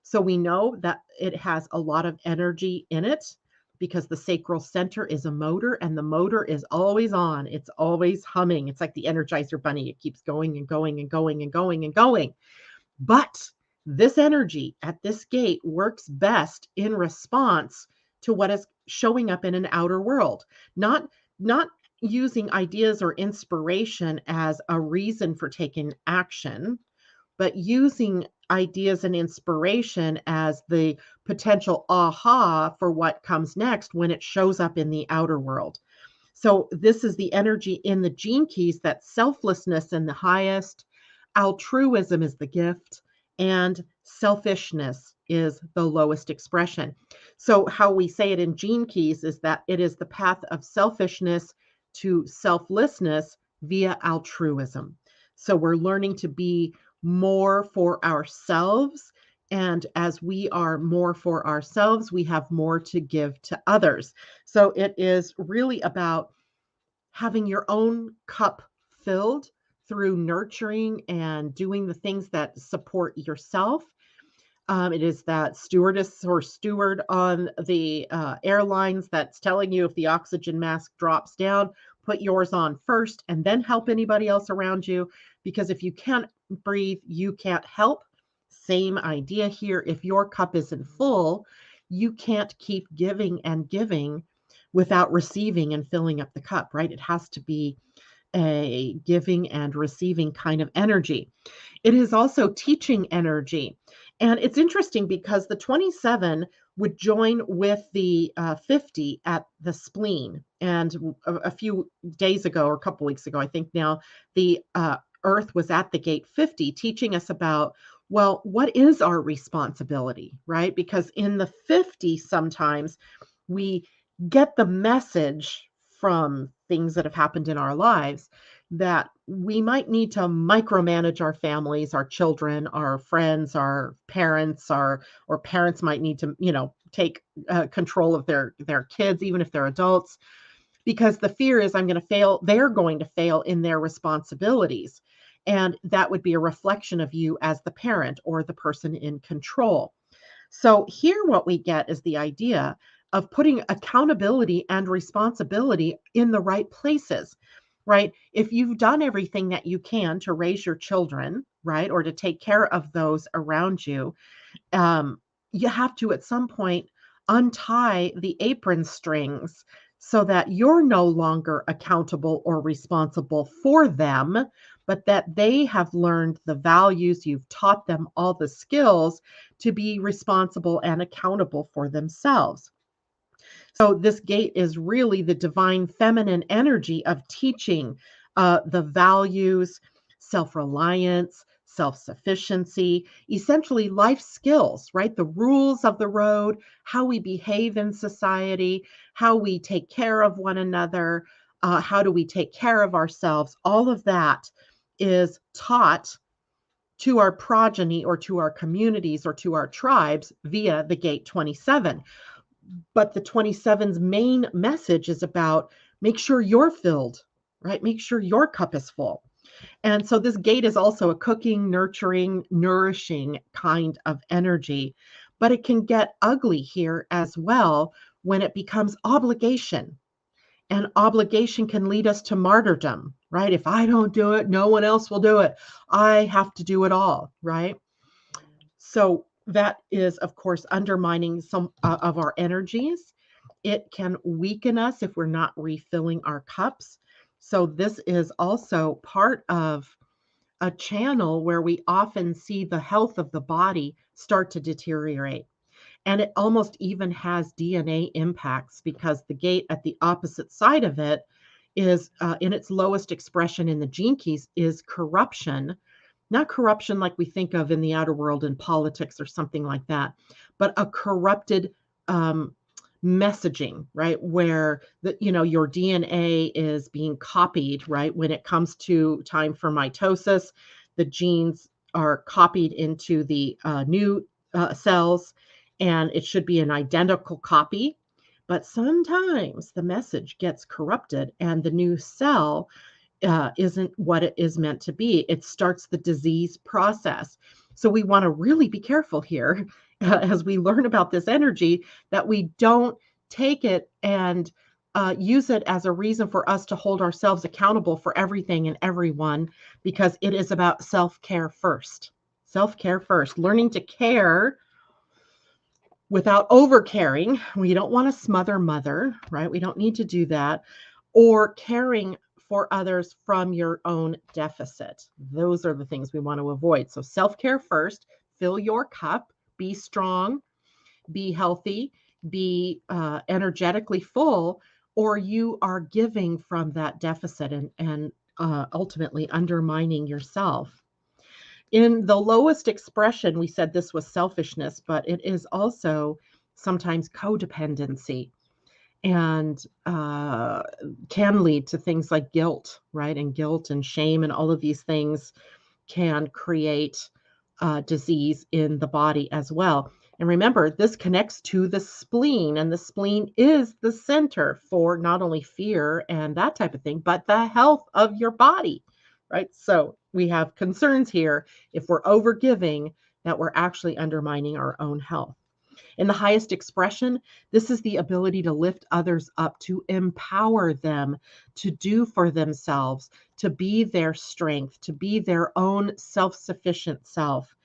So we know that it has a lot of energy in it because the sacral center is a motor and the motor is always on. It's always humming. It's like the Energizer Bunny. It keeps going and going and going and going and going. But this energy at this gate works best in response to what is showing up in an outer world, not using ideas or inspiration as a reason for taking action, but using ideas and inspiration as the potential aha for what comes next when it shows up in the outer world. So this is the energy in the gene keys that selflessness in the highest, altruism is the gift, and selfishness is the lowest expression. So how we say it in gene keys is that it is the path of selfishness to selflessness via altruism. So we're learning to be more for ourselves. And as we are more for ourselves, we have more to give to others. So it is really about having your own cup filled through nurturing and doing the things that support yourself. It is that stewardess or steward on the airlines that's telling you if the oxygen mask drops down, put yours on first and then help anybody else around you. Because if you can't breathe, you can't help. Same idea here. If your cup isn't full, you can't keep giving and giving without receiving and filling up the cup, right? It has to be a giving and receiving kind of energy. It is also teaching energy. And it's interesting because the 27 would join with the 50 at the spleen. And a few days ago, or a couple weeks ago, I think now, the Earth was at the gate 50, teaching us about, well, what is our responsibility, right? Because in the 50, sometimes we get the message from things that have happened in our lives that we might need to micromanage our families, our children, our friends, our parents, or parents might need to, take control of their kids, even if they're adults, because the fear is I'm going to fail. They're going to fail in their responsibilities. And that would be a reflection of you as the parent or the person in control. So here what we get is the idea of putting accountability and responsibility in the right places, right? If you've done everything that you can to raise your children, right, or to take care of those around you, you have to at some point untie the apron strings so that you're no longer accountable or responsible for them, but that they have learned the values, you've taught them all the skills to be responsible and accountable for themselves. So this gate is really the divine feminine energy of teaching the values, self-reliance, self-sufficiency, essentially life skills, right? The rules of the road, how we behave in society, how we take care of one another, how do we take care of ourselves. All of that is taught to our progeny or to our communities or to our tribes via the gate 27. But the 27's main message is about make sure you're filled, right? Make sure your cup is full. And so this gate is also a cooking, nurturing, nourishing kind of energy, but it can get ugly here as well when it becomes obligation. And obligation can lead us to martyrdom, right? If I don't do it, no one else will do it. I have to do it all, right? So that is, of course, undermining some of our energies. It can weaken us if we're not refilling our cups. So, this is also part of a channel where we often see the health of the body start to deteriorate. And it almost even has DNA impacts because the gate at the opposite side of it is, in its lowest expression in the gene keys, is corruption. Not corruption like we think of in the outer world in politics or something like that, but a corrupted um, messaging, right? Where your DNA is being copied, right? When it comes to time for mitosis, the genes are copied into the new cells, and it should be an identical copy. But sometimes the message gets corrupted, and the new cell isn't what it is meant to be. It starts the disease process. So we want to really be careful here as we learn about this energy, that we don't take it and use it as a reason for us to hold ourselves accountable for everything and everyone, because it is about self-care first. Self-care first, learning to care without over caring. We don't want to smother mother, right? We don't need to do that. Or caring for others from your own deficit. Those are the things we want to avoid. So self-care first, fill your cup, be strong, be healthy, be energetically full, or you are giving from that deficit and ultimately undermining yourself. In the lowest expression, we said this was selfishness, but it is also sometimes codependency, and can lead to things like guilt, right? And guilt and shame and all of these things can create disease in the body as well. And remember, this connects to the spleen, and the spleen is the center for not only fear and that type of thing, but the health of your body, right? So we have concerns here if we're overgiving, that we're actually undermining our own health. In the highest expression, this is the ability to lift others up, to empower them to do for themselves, to be their strength, to be their own self sufficient self.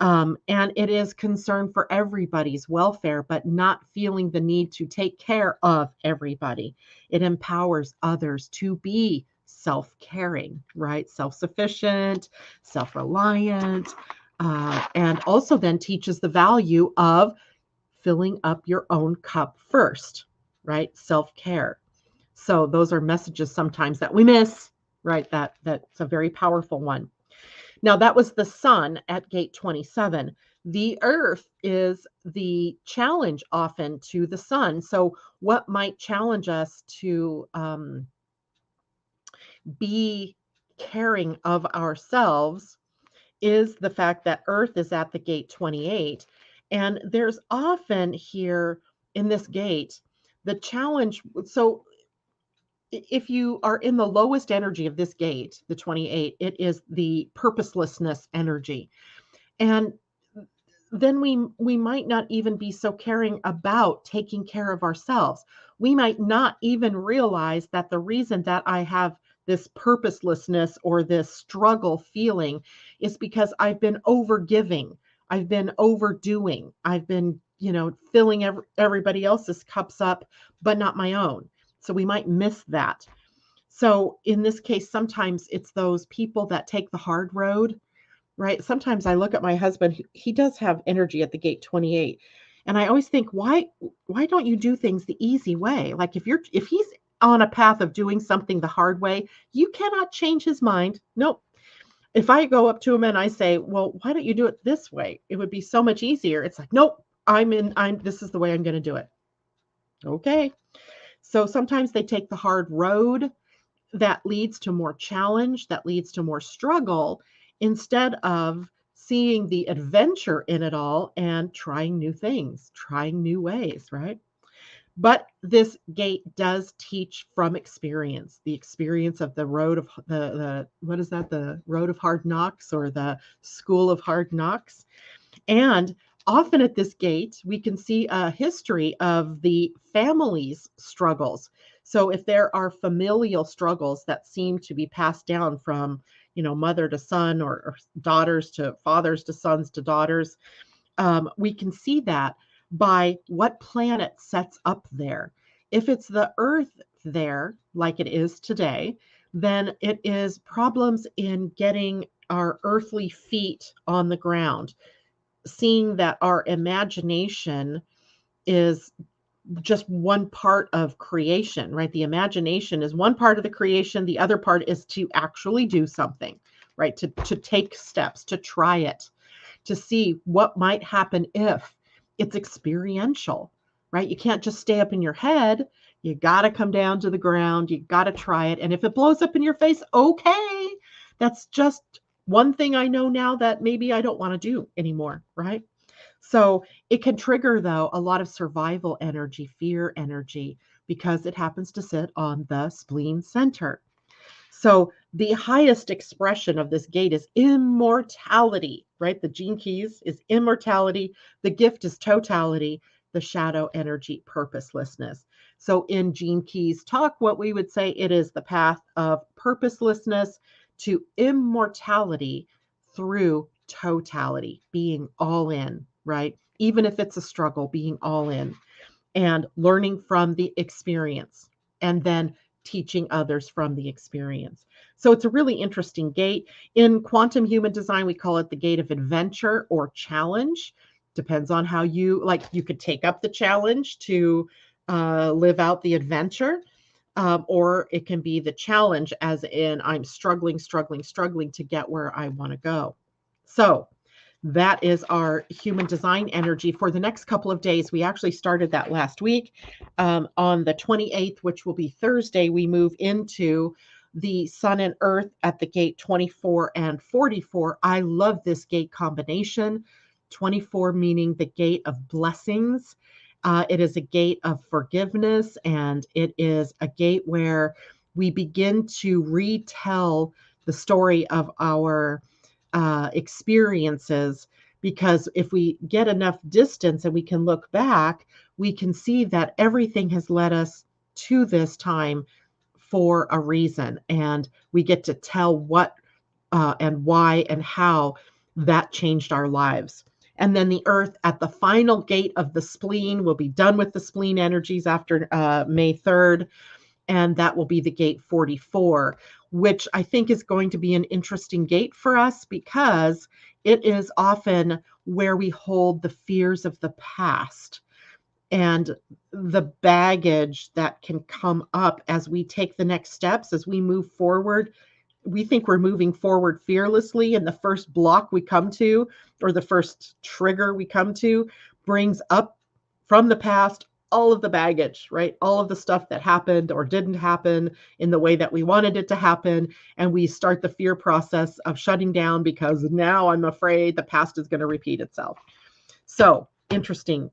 And it is concern for everybody's welfare, but not feeling the need to take care of everybody. It empowers others to be self caring, right? Self sufficient, self reliant, and also then teaches the value of filling up your own cup first, right? Self care. So those are messages sometimes that we miss, right? That's a very powerful one. Now, that was the sun at gate 27. The earth is the challenge often to the sun. So, what might challenge us to be caring of ourselves is the fact that earth is at the gate 28. And there's often here in this gate the challenge. So, if you are in the lowest energy of this gate, the 28, it is the purposelessness energy. And then we might not even be so caring about taking care of ourselves. We might not even realize that the reason that I have this purposelessness or this struggle feeling is because I've been overgiving. I've been overdoing. I've been, filling everybody else's cups up, but not my own. So we might miss that. So in this case, sometimes it's those people that take the hard road, right? Sometimes I look at my husband, he does have energy at the gate 28. And I always think, why don't you do things the easy way? Like if he's on a path of doing something the hard way, you cannot change his mind. Nope. If I go up to him and I say, well, why don't you do it this way? It would be so much easier. It's like, nope, this is the way I'm going to do it. Okay. So sometimes they take the hard road that leads to more challenge, that leads to more struggle, instead of seeing the adventure in it all and trying new things, trying new ways, right? But this gate does teach from experience, the experience of the road of the what is that? The road of hard knocks, or the school of hard knocks. And often at this gate, we can see a history of the family's struggles. So if there are familial struggles that seem to be passed down from, mother to son, or daughters to fathers to sons to daughters, We can see that by what planet sets up there. If it's the Earth there, like it is today, then it is problems in getting our earthly feet on the ground, seeing that our imagination is just one part of creation, right? The imagination is one part of the creation. The other part is to actually do something, right? To take steps, to try it, to see what might happen if it's experiential, right? You can't just stay up in your head. You got to come down to the ground. You got to try it. And if it blows up in your face, okay, that's just one thing I know now that maybe I don't want to do anymore, right? So it can trigger, though, a lot of survival energy, fear energy, because it happens to sit on the spleen center. So the highest expression of this gate is immortality, right? The gene keys is immortality. The gift is totality. The shadow energy, purposelessness. So in gene keys talk, what we would say it is the path of purposelessness to immortality through totality, being all in, right? Even if it's a struggle, being all in and learning from the experience and then teaching others from the experience. So it's a really interesting gate. In quantum human design, we call it the gate of adventure or challenge. Depends on how you like. You could take up the challenge to live out the adventure, or it can be the challenge, as in I'm struggling to get where I want to go. So that is our human design energy for the next couple of days. We actually started that last week. On the 28th, which will be Thursday, we move into the Sun and Earth at the gate 24 and 44. I love this gate combination. 24 meaning the gate of blessings. It is a gate of forgiveness, and it is a gate where we begin to retell the story of our experiences, because if we get enough distance and we can look back, we can see that everything has led us to this time for a reason, and we get to tell what and why and how that changed our lives. And then the Earth at the final gate of the spleen will be done with the spleen energies after May 3rd. And that will be the gate 44, which I think is going to be an interesting gate for us because it is often where we hold the fears of the past and the baggage that can come up as we take the next steps, as we move forward. We think we're moving forward fearlessly, and the first block we come to, or the first trigger we come to, brings up from the past all of the baggage, right? All of the stuff that happened or didn't happen in the way that we wanted it to happen. And we start the fear process of shutting down because now I'm afraid the past is going to repeat itself. So interesting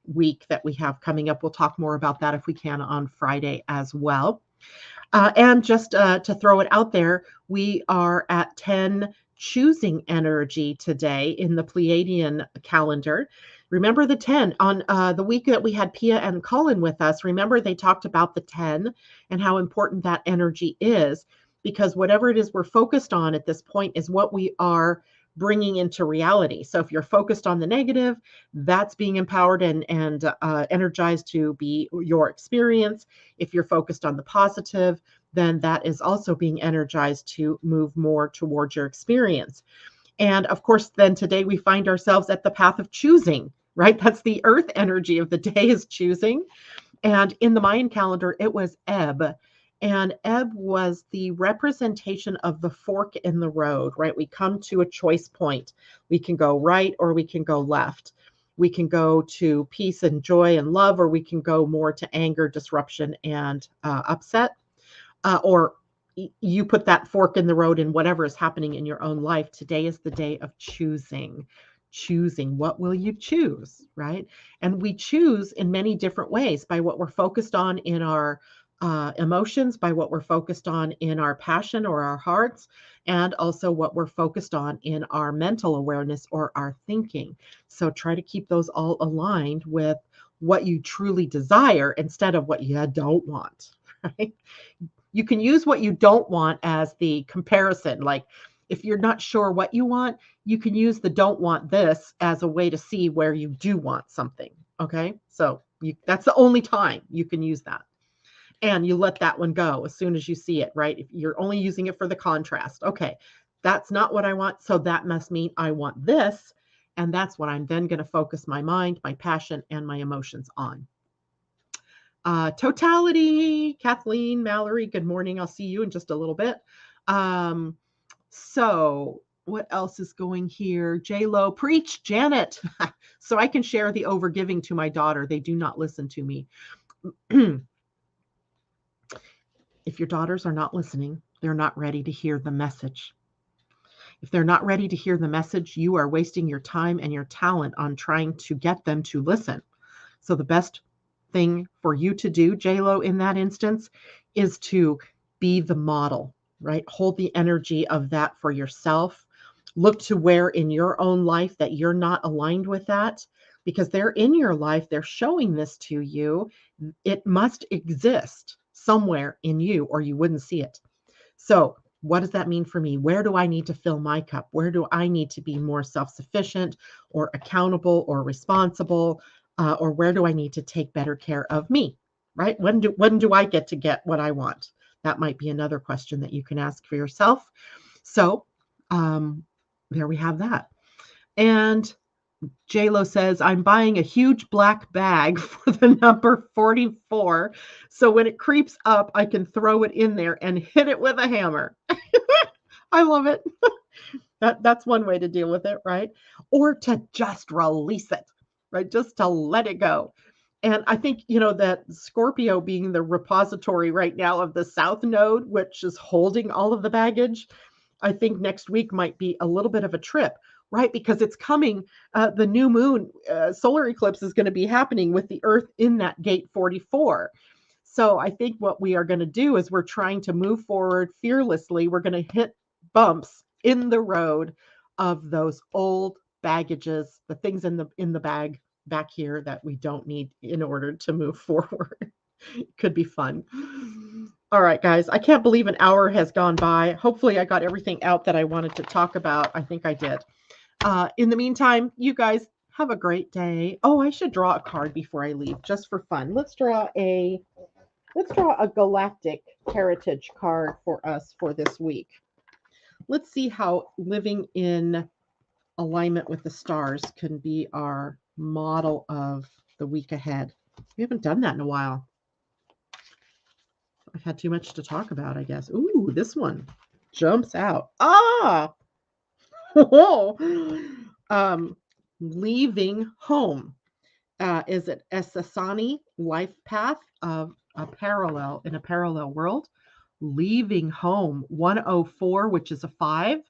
week that we have coming up. We'll talk more about that if we can on Friday as well. And just to throw it out there, we are at 10 choosing energy today in the Pleiadian calendar. Remember the 10 on the week that we had Pia and Colin with us. Remember they talked about the 10 and how important that energy is, because whatever it is we're focused on at this point is what we are bringing into reality. So if you're focused on the negative, that's being empowered and energized to be your experience. If you're focused on the positive, then that is also being energized to move more towards your experience. And of course, then today we find ourselves at the path of choosing, right? That's the earth energy of the day, is choosing. And in the Mayan calendar, it was Ebb. And Ebb was the representation of the fork in the road, right? We come to a choice point. We can go right or we can go left. We can go to peace and joy and love, or we can go more to anger, disruption, and upset. Or you put that fork in the road in whatever is happening in your own life. Today is the day of choosing. Choosing. What will you choose, right? And we choose in many different ways, by what we're focused on in our emotions, by what we're focused on in our passion or our hearts, and also what we're focused on in our mental awareness or our thinking. So try to keep those all aligned with what you truly desire instead of what you don't want, right? You can use what you don't want as the comparison. Like if you're not sure what you want, you can use the don't want this as a way to see where you do want something. Okay. So that's the only time you can use that. And you let that one go as soon as you see it, right? If you're only using it for the contrast. Okay. That's not what I want. So that must mean I want this. And that's what I'm then going to focus my mind, my passion, and my emotions on. Totality, Kathleen, Mallory, good morning. I'll see you in just a little bit. So what else is going here? J-Lo, preach, Janet. So I can share the overgiving to my daughter. They do not listen to me. If your daughters are not listening, they're not ready to hear the message. If they're not ready to hear the message, you are wasting your time and your talent on trying to get them to listen. So the best thing for you to do, J-Lo, in that instance, is to be the model, right? Hold the energy of that for yourself. Look to where in your own life that you're not aligned with that, because they're in your life. They're showing this to you. It must exist somewhere in you or you wouldn't see it. So what does that mean for me? Where do I need to fill my cup? Where do I need to be more self-sufficient or accountable or responsible? Or where do I need to take better care of me, right? When do I get to get what I want? That might be another question that you can ask for yourself. So there we have that. And J-Lo says, I'm buying a huge black bag for the number 44. So when it creeps up, I can throw it in there and hit it with a hammer. I love it. That's one way to deal with it, right? Or to just release it, right? Just to let it go. And I think, that Scorpio being the repository right now of the South Node, which is holding all of the baggage, I think next week might be a little bit of a trip, right? Because it's coming, the new moon solar eclipse is going to be happening with the Earth in that gate 44. So I think what we are going to do is we're trying to move forward fearlessly. We're going to hit bumps in the road of those old baggages, the things in the bag back here that we don't need in order to move forward. It could be fun. All right, guys, I can't believe an hour has gone by. Hopefully I got everything out that I wanted to talk about. I think I did. In the meantime, you guys have a great day. Oh, I should draw a card before I leave just for fun. Let's draw a galactic heritage card for us for this week. Let's see how living in alignment with the stars can be our model of the week ahead. We haven't done that in a while. I've had too much to talk about, I guess. Ooh, this one jumps out. Leaving home. Is it a Sasani life path of a parallel in a parallel world? Leaving home. 104, which is a 5.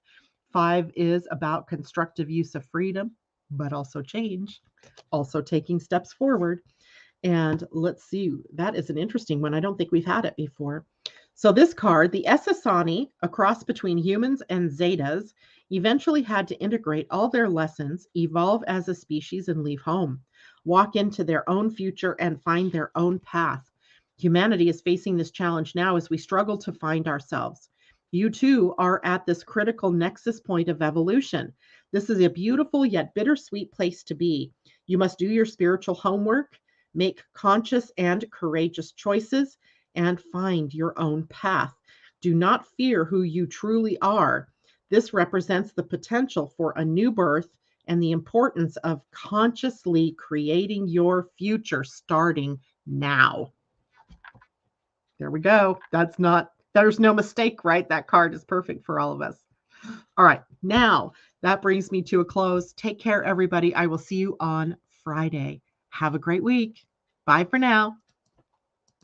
5 is about constructive use of freedom, but also change, also taking steps forward. And let's see, that is an interesting one. I don't think we've had it before. So this card, the Essassani, a cross between humans and Zetas, eventually had to integrate all their lessons, evolve as a species, and leave home, walk into their own future and find their own path. Humanity is facing this challenge now as we struggle to find ourselves. You too are at this critical nexus point of evolution. This is a beautiful yet bittersweet place to be. You must do your spiritual homework, make conscious and courageous choices, and find your own path. Do not fear who you truly are. This represents the potential for a new birth and the importance of consciously creating your future starting now. There we go. There's no mistake, right? That card is perfect for all of us. All right. Now that brings me to a close. Take care, everybody. I will see you on Friday. Have a great week. Bye for now.